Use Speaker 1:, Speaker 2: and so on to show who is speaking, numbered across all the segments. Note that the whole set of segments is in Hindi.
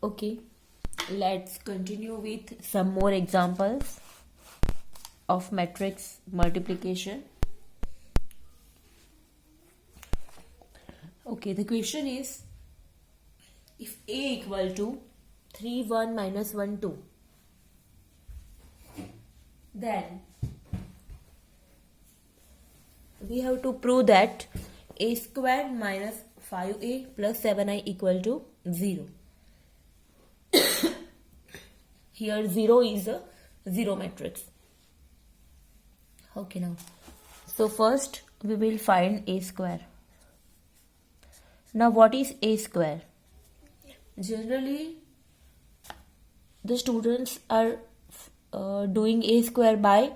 Speaker 1: Okay, let's continue with some more examples of matrix multiplication. Okay, the question is, if A equal to 3, 1, minus 1, 2, then we have to prove that A square minus 5A plus 7I equal to 0. Here 0 is a 0 matrix. Okay, now, so first we will find A square. Now what is A square? Generally the students are doing A square by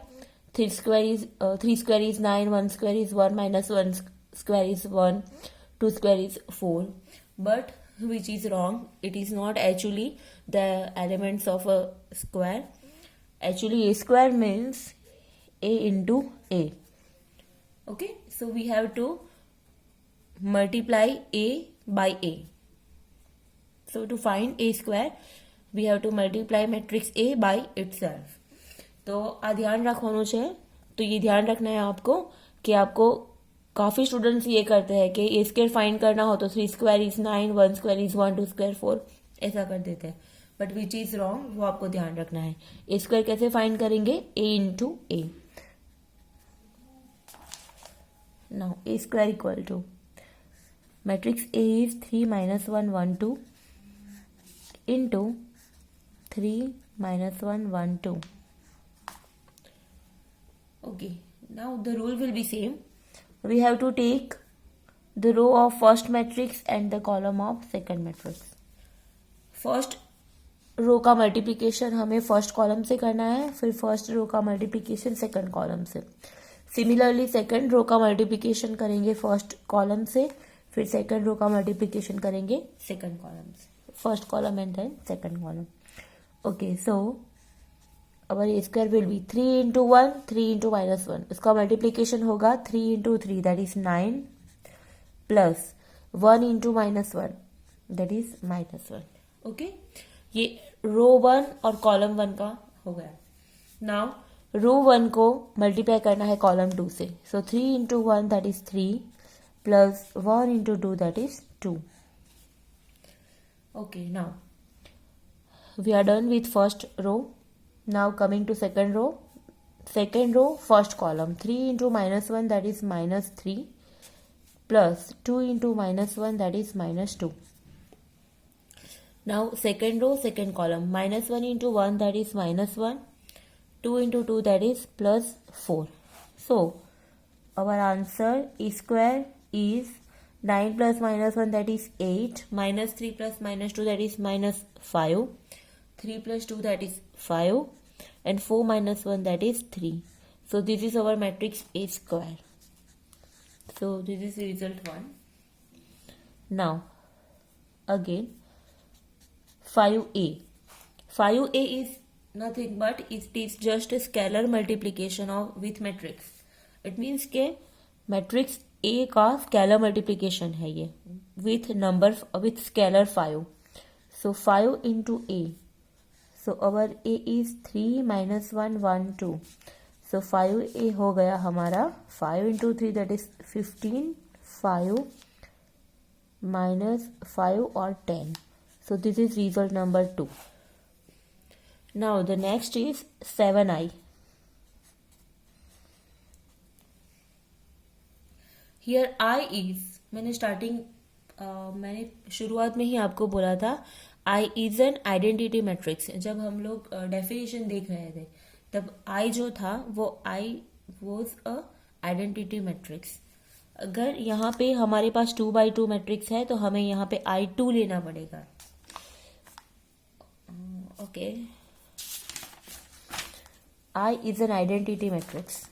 Speaker 1: 3 square is 9, 1 square is 1, minus 1 square is 1, 2 square is 4, but which is wrong. It is not actually the elements of a square. Actually A square means A into A. Okay, so we have to multiply A by A. So to find A square we have to multiply matrix A by itself. तो आ ध्यान रखवानो છે. तो ये ध्यान रखना है आपको कि आपको काफ़ी स्टूडेंट्स ये करते हैं कि ए स्क्वायर फाइंड करना हो तो 3 square is 9, 1 square is 1, 2 square 4 ऐसा कर देते हैं, बट विच इज रॉन्ग, वो आपको ध्यान रखना है. ए स्क्वायर कैसे फाइंड करेंगे? A into A. Now A square equal to matrix A is 3, minus 1, 1, 2 into 3, minus 1, 1, 2. Okay, now the rule will be same. We have to take the row of first matrix and the column of second matrix. First row का मल्टीप्लिकेशन हमें फर्स्ट कॉलम से करना है, फिर फर्स्ट रो का मल्टीप्लिकेशन सेकंड कॉलम से. सिमिलरली सेकंड रो का मल्टीप्लिकेशन करेंगे फर्स्ट कॉलम से, फिर सेकंड रो का मल्टीप्लिकेशन करेंगे सेकंड कॉलम से. First column and then second column. Okay, so our A square will be 3 into 1, 3 into minus 1. इसका मल्टीप्लिकेशन होगा 3 into 3 that is 9 plus 1 into minus 1 that is minus 1. Okay, ये रो 1 और कॉलम 1 का हो गया. नाउ रो 1 को मल्टीप्लाई करना है कॉलम 2 से. So 3 into 1 that is 3 plus 1 into 2 that is 2. Okay, now we are done with first row. Now coming to second row. Second row, first column 3 into minus 1 that is minus 3 plus 2 into minus 1 that is minus 2. Now second row, second column minus 1 into 1 that is minus 1, 2 into 2 that is plus 4. So our answer E square is 9 plus minus 1 that is 8, minus 3 plus minus 2 that is minus 5, 3 plus 2 that is 5, and 4 minus 1 that is 3. So this is our matrix A square. So this is result 1. Now again 5A. 5A is nothing but it is just a scalar multiplication of with matrix. It means के matrix A का scalar multiplication है ये with number with scalar 5. So 5 into A. So our A is 3 minus 1, 1, 2. So 5A हो गया हमारा 5 into 3 that is 15, 5 minus 5 or 10. So this is result number 2. Now the next is 7I. Here I is मैंने शुरुआत में ही आपको बोला था I is an identity matrix. जब हम लोग डेफिनेशन देख रहे थे तब I जो था वो I was a identity matrix. अगर यहाँ पे हमारे पास 2x2 मैट्रिक्स है तो हमें यहाँ पे I2 लेना पड़ेगा. Okay, I is an identity matrix.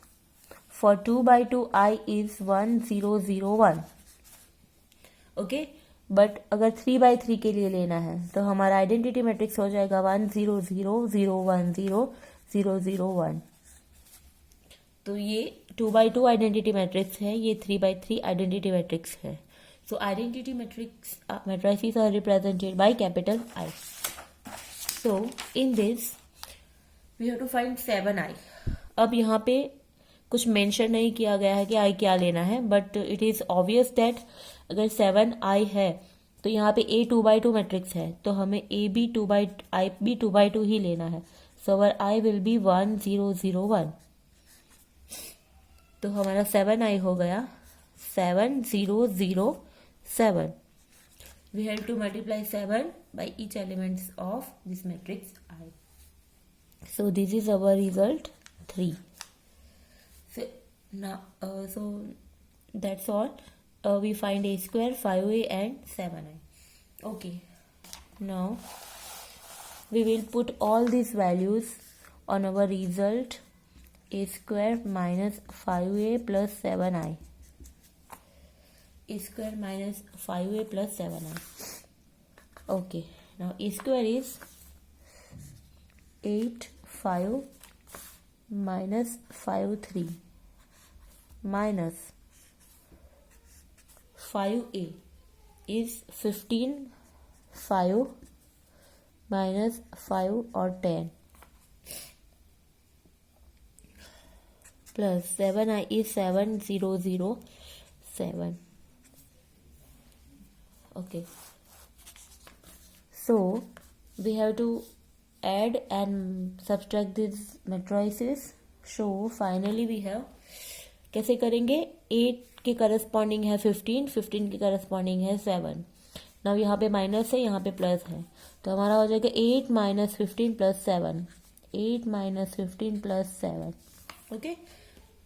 Speaker 1: For 2x2 I is 1, 0, 0, 1. Okay, but अगर 3x3 के लिए लेना है तो हमारा आइडेंटिटी मैट्रिक्स हो जाएगा 1, 0, 0, 0, 1, 0, 0, 0, 1. तो ये 2x2 आइडेंटिटी मैट्रिक्स है, ये 3x3 आइडेंटिटी मैट्रिक्स है. So identity matrix matrices are represented by capital I. So in this we have to find 7i. अब यहाँ पे कुछ मेंशन नहीं किया गया है कि i क्या लेना है, but it is obvious that अगर 7i है तो यहाँ पे a 2/2 मैट्रिक्स है, तो हमें a भी 2/2 ही लेना है. सो अवर i विल बी 1 0 0 1. तो हमारा 7i हो गया 7 0 0 7. We have to multiply 7 by each elements of this matrix I. So this is our result 3. So now, so that's all. We find a square, 5a and 7i. Okay. Now we will put all these values on our result a square minus 5a plus 7i. A square minus 5a plus 7i. Okay. Now a square is 8 5 minus 5 3 minus 5a is 15 5 minus 5 or 10 plus 7i is 7 0 0 7. Okay, so we have to add and subtract these matrices. So finally we have, कैसे करेंगे, 8 के करस्पॉन्डिंग है 15, 15 के करस्पॉन्डिंग है 7. नाउ यहाँ पे माइनस है, यहाँ पे प्लस है, तो हमारा हो जाएगा 8 minus 15 plus 7. 8 minus 15 plus 7. Okay.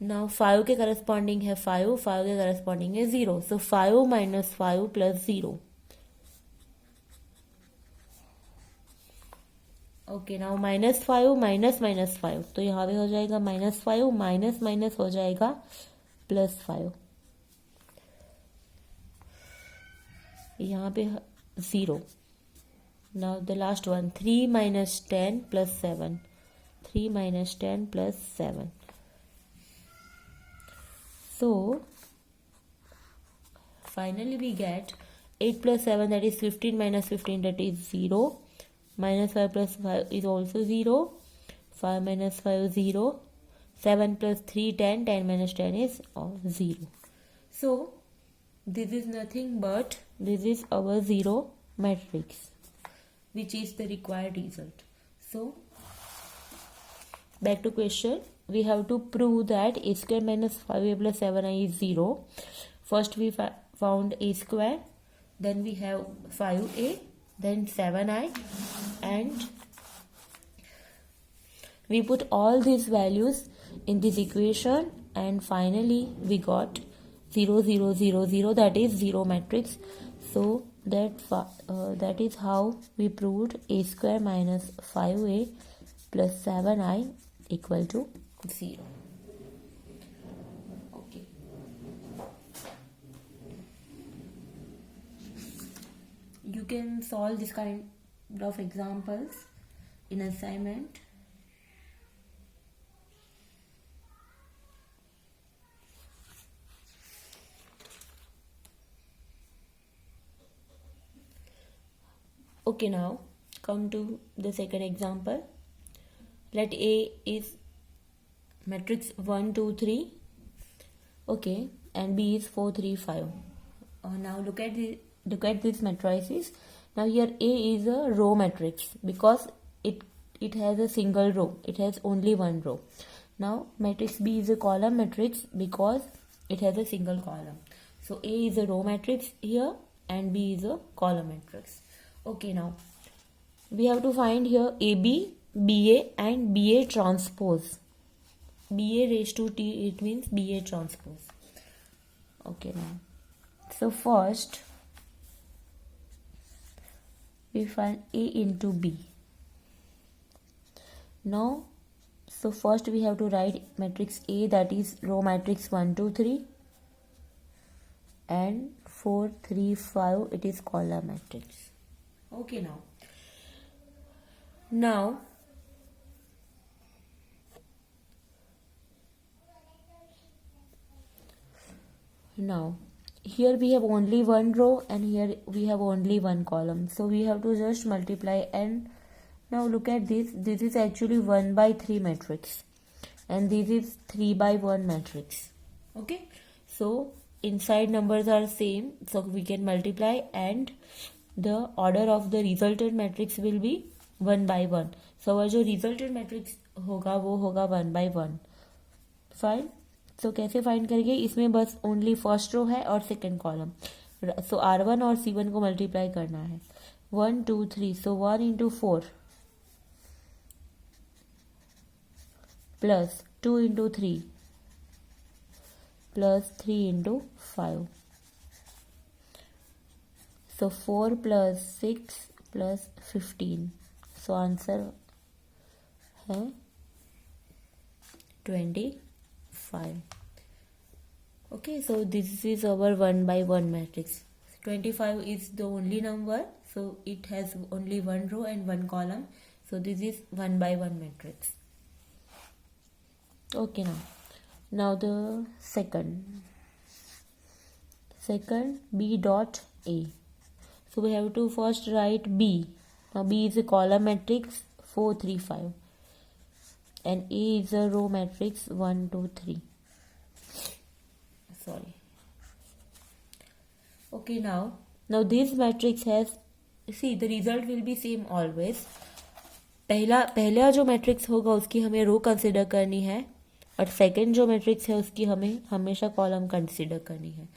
Speaker 1: Now 5 के करस्पॉन्डिंग है 5, 5 के करस्पॉन्डिंग है 0. सो 5 minus 5 plus 0. ओके. नाउ -5 -5, तो यहाँ पे हो जाएगा -5 माइनस माइनस हो जाएगा +5. यहाँ पे 0. Now the last one 3 minus 10 plus 7. 3 minus 10 plus 7. So finally we get 8 plus 7, that is 15 minus 15, that is 0. Minus 5 plus 5 is also 0. 5 minus 5 0. 7 plus 3 10. 10 minus 10 is 0. So this is nothing but this is our 0 matrix, which is the required result. So back to question. We have to prove that a square minus 5a plus 7i is 0. First we found a square, then we have 5a, then 7i, and we put all these values in this equation, and finally we got 0 0 0 0, that is 0 matrix. So that is how we proved a square minus 5a plus 7i equal to 0. Okay. You can solve this kind of examples in assignment. Okay, now come to the second example. Let A is matrix 1 2 3, okay, and B is 4 3 5. Now look at this matrices. Now here A is a row matrix because it has a single row, it has only one row. Now matrix B is a column matrix because it has a single column. So A is a row matrix here and B is a column matrix. Okay, now we have to find here AB, BA and BA transpose. BA raised to T, it means BA transpose. Okay, now so first we find A into B. Now so first we have to write matrix A, that is row matrix 1 2 3, and 4 3 5, it is column matrix. Okay, now here we have only one row and here we have only one column, so we have to just multiply and Now look at this. This is actually 1 by 3 matrix. And this is 3 by 1 matrix. Okay. So inside numbers are same. So we can multiply and the order of the resultant matrix will be 1 by 1. So our जो resultant matrix होगा वो होगा 1 by 1. Fine. So कैसे फाइंड करेंगे? इसमें बस ओनली फर्स्ट रो है और सेकेंड कॉलम. सो R1 और C1 को मल्टीप्लाई करना है. 1 2 3. सो 1 into 4 plus 2 into 3 plus 3 into 5. So 4 plus 6 plus 15. So answer है 25. Okay, so this is our 1 by 1 matrix. 25 is the only number, so it has only one row and one column. So this is 1 by 1 matrix. Okay, now the second B dot A. So we have to first write B. Now B is a column matrix 4 3 5 and A is a row matrix 1 2 3. Sorry. Okay, now this matrix has, see, the result will be same always. पहला जो मैट्रिक्स होगा उसकी हमें रो कंसिडर करनी है और सेकंड जो मैट्रिक्स है उसकी हमें हमेशा कॉलम कंसिडर करनी है.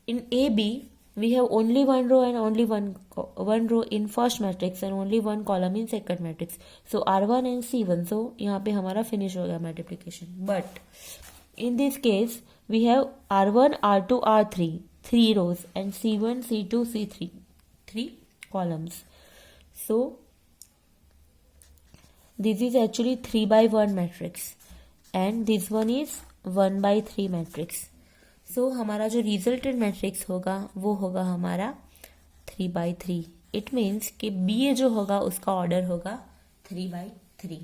Speaker 1: In A B we have only one row and only one row in first matrix and only one column in second matrix. So R1 and C1. So यहाँ पे हमारा finish हो गया multiplication. But in this case we have R1, R2, R3, 3 rows and C1, C2, C3, 3 columns. So this is actually 3 by 1 matrix and this one is 1 by 3 matrix. So हमारा जो रिजल्टेंट मैट्रिक्स होगा वो होगा हमारा 3 by 3. इट मीन्स कि बी जो होगा उसका ऑर्डर होगा 3 by 3.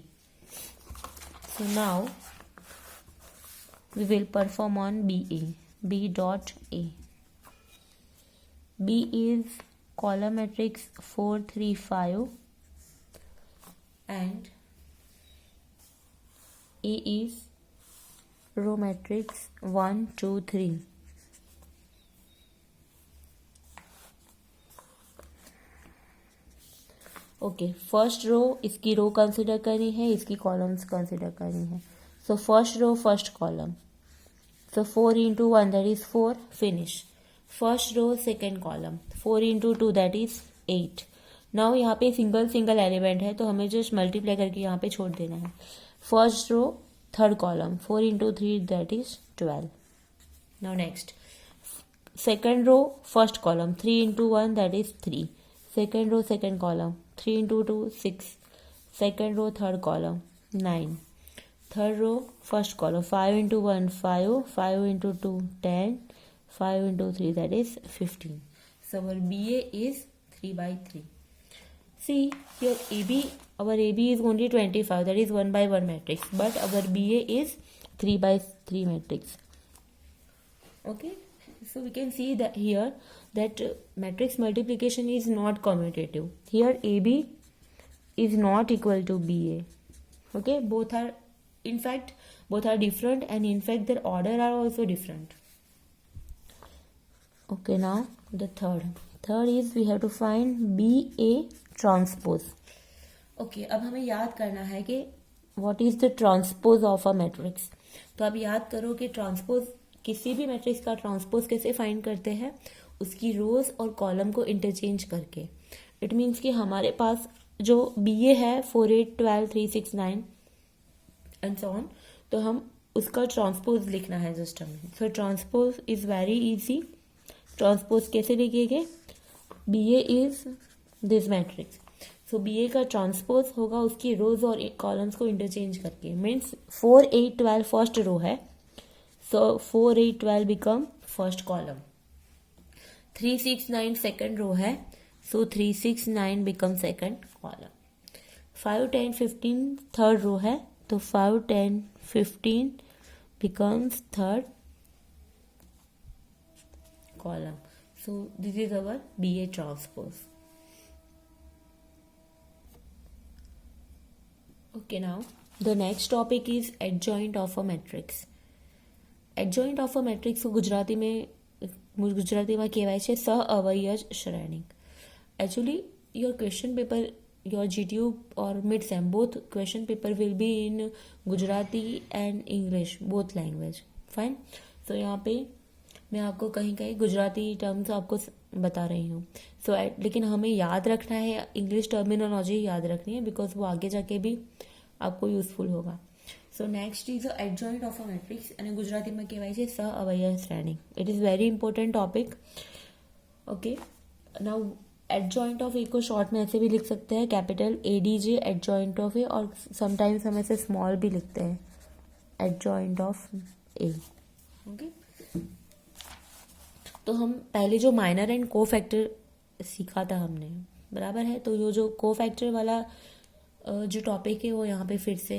Speaker 1: So now we will perform on B A. B dot A. B is column matrix 4 3 5 and A is row matrix 1 2 3. Okay, first row इसकी रो कंसिडर करनी है, इसकी कॉलम्स कंसिडर करनी है. So first row first column. So 4 into 1 that is 4. Finish. First row second column 4 into 2 that is 8. Now यहाँ पे सिंगल एलिमेंट है तो हमें जस्ट मल्टीप्लाई करके यहाँ पे छोड़ देना है. First row third column 4 into 3 that is 12. Now next, second row first column 3 into 1 that is 3. Second row second column 3 into 2 6. Second row third column 9. Third row first column 5 into 1 5. 5 into 2 10. 5 into 3 that is 15. So our BA is 3 by 3. See here our AB is only 25, that is 1 by 1 matrix, but our BA is 3 by 3 matrix. Okay, so we can see that here that matrix multiplication is not commutative. Here AB is not equal to BA. Okay, both are different and in fact their order are also different. Okay, now the third is we have to find BA transpose. Okay, अब हमें याद करना है कि what is the transpose of a matrix. तो आप याद करो कि ट्रांसपोज, किसी भी मैट्रिक्स का ट्रांसपोज कैसे फाइंड करते हैं, उसकी रोज और कॉलम को इंटरचेंज करके. इट मीन्स कि हमारे पास जो बी ए है 4 8 12 3 6 9 एंड सो ऑन, तो हम उसका ट्रांसपोज लिखना है सिस्टम में. So transpose is very easy. Transpose कैसे लिखेंगे? B A is this matrix. So B A का ट्रांसपोज होगा उसकी रोज और कॉलम्स को इंटरचेंज करके. मीन्स 4 8 12 फर्स्ट रो है, so 4 8 12 become first column. 3 6 9 second row है, so 3 6 9 become second column. 5 10 15 third row है, तो 5 10 15 becomes third column. So this is our B A transpose. Okay, now the next topic is adjoint of a matrix. Adjoint of a matrix को गुजराती में કહેવાય છે સહઅવયવ શ્રેણી. Actually, your question paper, your GTU or mid-sem, both question paper will be in Gujarati and English, both language. Fine. So यहाँ पे मैं आपको कहीं कहीं गुजराती टर्म्स आपको बता रही हूँ. लेकिन हमें याद रखना है, इंग्लिश टर्मिनोलॉजी याद रखनी है, बिकॉज वो आगे जाके भी आपको यूजफुल होगा. So next is adjoint of a matrix, અને ગુજરાતીમાં કહેવાય છે સહઅવયવ શ્રેણી. It is very important topic. Okay, now adjoint of A को शॉर्ट में ऐसे भी लिख सकते हैं, capital ADJ adjoint of A, और समटाइम्स हम ऐसे स्मॉल भी लिखते हैं, एडजॉइंट ऑफ ए. ओके, तो हम पहले जो माइनर एंड को फैक्टर सीखा था हमने, बराबर है. तो ये जो को फैक्टर वाला जो टॉपिक है वो यहाँ पे फिर से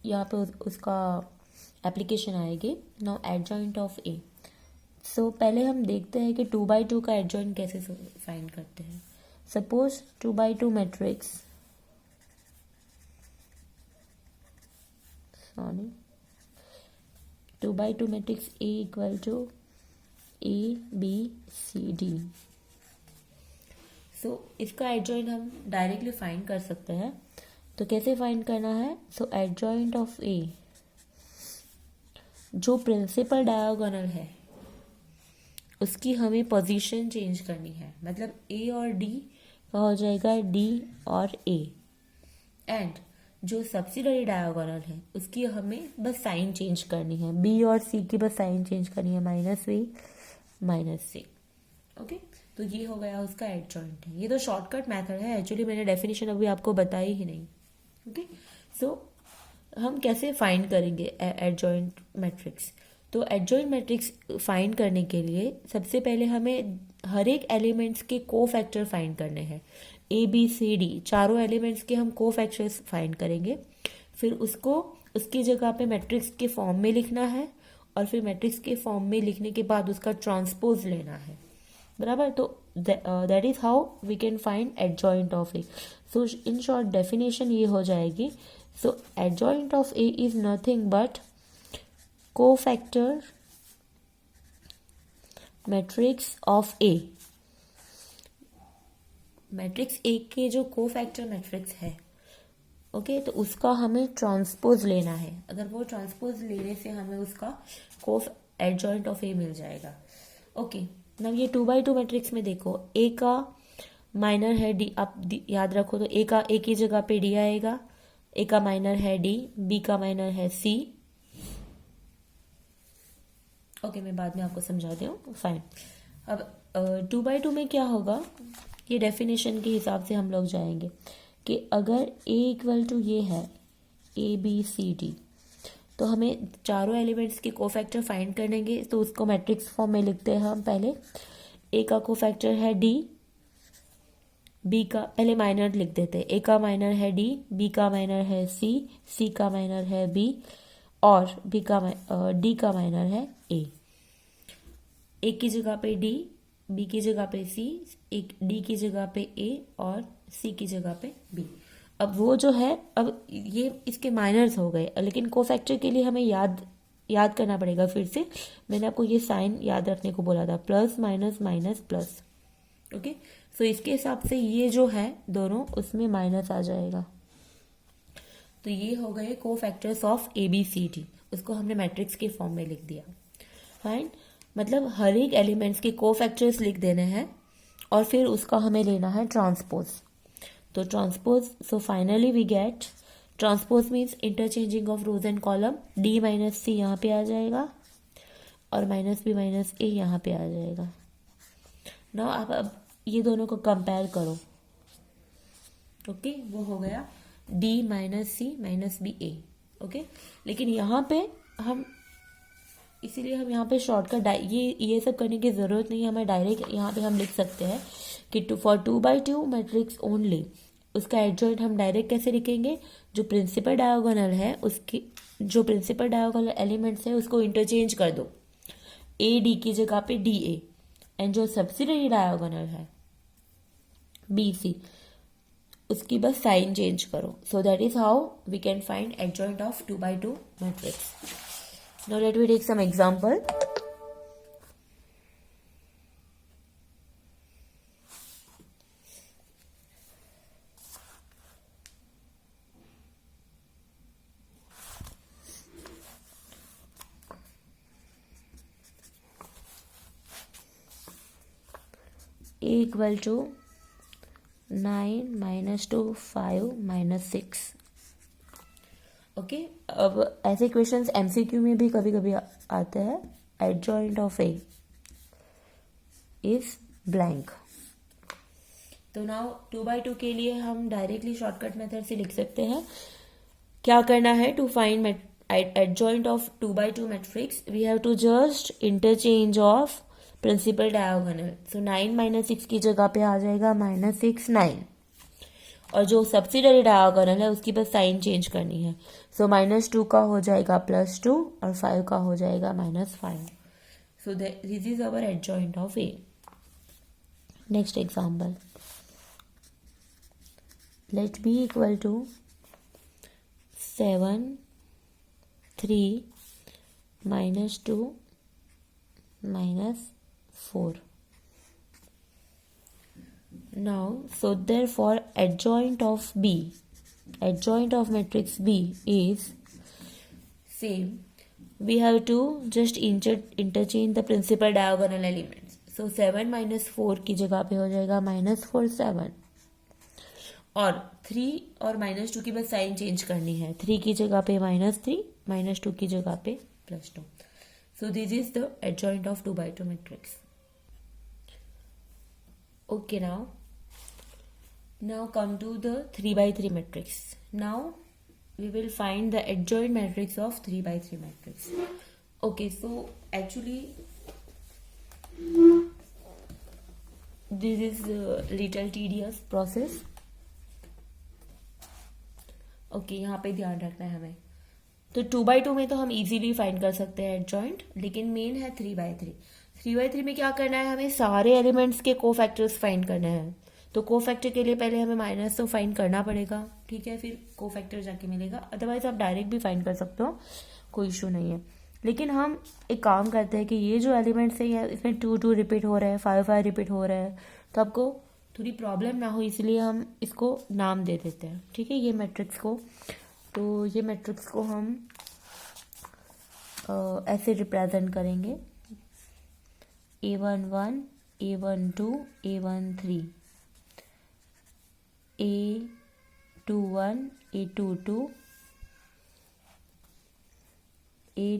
Speaker 1: यहाँ पे उसका एप्लीकेशन आएगी. Now adjoint of A. सो पहले हम देखते हैं कि 2x2 का एडजॉइंट कैसे फाइंड करते हैं. Suppose 2x2 matrix, sorry 2x2 matrix A equal to ABCD. So इसका एडजॉइंट हम डायरेक्टली फाइंड कर सकते हैं. तो कैसे फाइंड करना है? सो एडजॉइंट ऑफ ए, जो प्रिंसिपल डायगोनल है उसकी हमें पोजीशन चेंज करनी है. मतलब ए और डी का हो जाएगा डी और ए, एंड जो सब्सिडरी डायगोनल है उसकी हमें बस साइन चेंज करनी है. बी और सी की बस साइन चेंज करनी है, -b -c. ओके, तो ये हो गया उसका एडजॉइंट है. ये तो शॉर्टकट मेथड है, एक्चुअली मैंने डेफिनेशन अभी आपको बताई ही नहीं. ओके, सो हम कैसे फाइंड करेंगे एडजॉइंट मैट्रिक्स? तो एडजॉइंट मैट्रिक्स फाइंड करने के लिए सबसे पहले हमें हर एक एलिमेंट्स के को फैक्टर फाइंड करने हैं. ABCD चारों एलिमेंट्स के हम को फैक्टर्स फाइंड करेंगे. फिर उसको उसकी जगह पे मैट्रिक्स के फॉर्म में लिखना है, और फिर मैट्रिक्स के फॉर्म में लिखने के बाद उसका ट्रांसपोज लेना है, बराबर. तो that is how we can find adjoint of A. So in short definition ये हो जाएगी. So adjoint of A is nothing but cofactor matrix of A. Matrix A के जो कोफैक्टर मैट्रिक्स है, ओके, तो उसका हमें ट्रांसपोज लेना है. अगर वो ट्रांसपोज लेने से हमें उसका एडजॉइंट ऑफ ए मिल जाएगा. ओके, ना ये 2x2 मैट्रिक्स में देखो, ए का माइनर है डी. आप याद रखो, तो ए की जगह पे डी आएगा. ए का माइनर है डी, बी का माइनर है सी. ओके, मैं बाद में आपको समझाती हूँ. फाइन. अब 2x2 में क्या होगा, ये डेफिनेशन के हिसाब से हम लोग जाएंगे कि अगर ए इक्वल टू ये है ABCD, तो हमें चारों एलिमेंट्स के कोफैक्टर फाइंड करेंगे. तो उसको मैट्रिक्स फॉर्म में लिखते हैं हम. पहले ए का कोफैक्टर है डी, बी का पहले माइनर लिख देते हैं. ए का माइनर है डी, बी का माइनर है सी, सी का माइनर है बी, और डी का माइनर है ए. ए की जगह पे डी, बी की जगह पे सी, एक डी की जगह पे ए, और सी की जगह पे बी. अब वो जो है, अब ये इसके माइनर्स हो गए, लेकिन कोफैक्टर के लिए हमें याद करना पड़ेगा. फिर से मैंने आपको ये साइन याद रखने को बोला था, plus minus minus plus. Okay, so इसके हिसाब से ये जो है दोनों, उसमें माइनस आ जाएगा. तो ये हो गए कोफैक्टर्स ऑफ ABCD. उसको हमने मैट्रिक्स के फॉर्म में लिख दिया. फाइन. मतलब हर एक एलिमेंट्स के कोफैक्टर्स लिख देने हैं, और फिर उसका हमें लेना है ट्रांसपोज. तो transpose, so finally we get transpose means interchanging of rows and column. D -C यहाँ पे आ जाएगा, और -B -A यहाँ पे आ जाएगा. नाउ आप अब ये दोनों को कंपेयर करो. ओके, वो हो गया D -C -B A. Okay, लेकिन यहाँ पे हम, इसीलिए हम यहाँ पे शॉर्टकट ये सब करने की ज़रूरत नहीं है. हमें डायरेक्ट यहाँ पे हम लिख सकते हैं कि फॉर 2x2 मैट्रिक्स ओनली, उसका एडजॉइंट हम डायरेक्ट कैसे लिखेंगे, जो प्रिंसिपल डायगोनल है उसकी, जो प्रिंसिपल डायगोनल एलिमेंट्स है उसको इंटरचेंज कर दो. AD की जगह पे DA, एंड जो सब्सिडरी डायगोनल है BC, उसकी बस साइन चेंज करो. So that is how we can find adjoint of 2x2 matrix. Now let me take some example. A equal to 9 minus 2 5 minus 6. Okay, अब ऐसे क्वेश्चंस एमसीक्यू में भी कभी कभी आते हैं. Adjoint of A is blank. तो नाउ 2x2 के लिए हम डायरेक्टली शॉर्टकट मेथड से लिख सकते हैं. क्या करना है to find adjoint of 2x2 matrix? We have to just interchange of principal diagonal. So 9 minus 6 की जगह पे आ जाएगा -6 9, और जो सब्सिडरी डायगोनल है उसकी बस साइन चेंज करनी है. सो -2 का हो जाएगा +2 और 5 का हो जाएगा -5. So this is our adjoint of A. Next example. Let B equal to 7 3 -2 -4. Now, so therefore adjoint of B, adjoint of matrix B is same. We have to just interchange the principal diagonal elements. So 7 minus 4 की जगह पे हो जाएगा -4 7, और 3 और -2 की बस साइन चेंज करनी है. 3 की जगह पे -3, -2 की जगह पे +2. So this is the adjoint of 2x2 matrix. Okay, now come to the 3x3 matrix. Now we will find the adjoint matrix of 3x3 matrix. Okay, so actually this is a little tedious process. Okay, यहाँ पे ध्यान रखना है हमें. तो 2x2 में तो हम इजीली फाइंड कर सकते हैं एडजॉइंट, लेकिन मेन है 3x3. 3x3 में क्या करना है? हमें सारे एलिमेंट्स के कोफैक्टर्स फाइंड करने हैं. तो कोफैक्टर के लिए पहले हमें माइनस तो फाइंड करना पड़ेगा, ठीक है, फिर कोफैक्टर जाके मिलेगा. अदरवाइज आप डायरेक्ट भी फाइंड कर सकते हो, कोई इशू नहीं है. लेकिन हम एक काम करते हैं कि ये जो एलिमेंट्स है इसमें 2 2 रिपीट हो रहा है, 5 5 रिपीट हो रहा है, तो आपको थोड़ी प्रॉब्लम ना हो इसलिए हम इसको नाम दे देते हैं, ठीक है, ये मैट्रिक्स को. तो ये मैट्रिक्स को हम ऐसे रिप्रेजेंट करेंगे: A11 A12 A13, A21 A22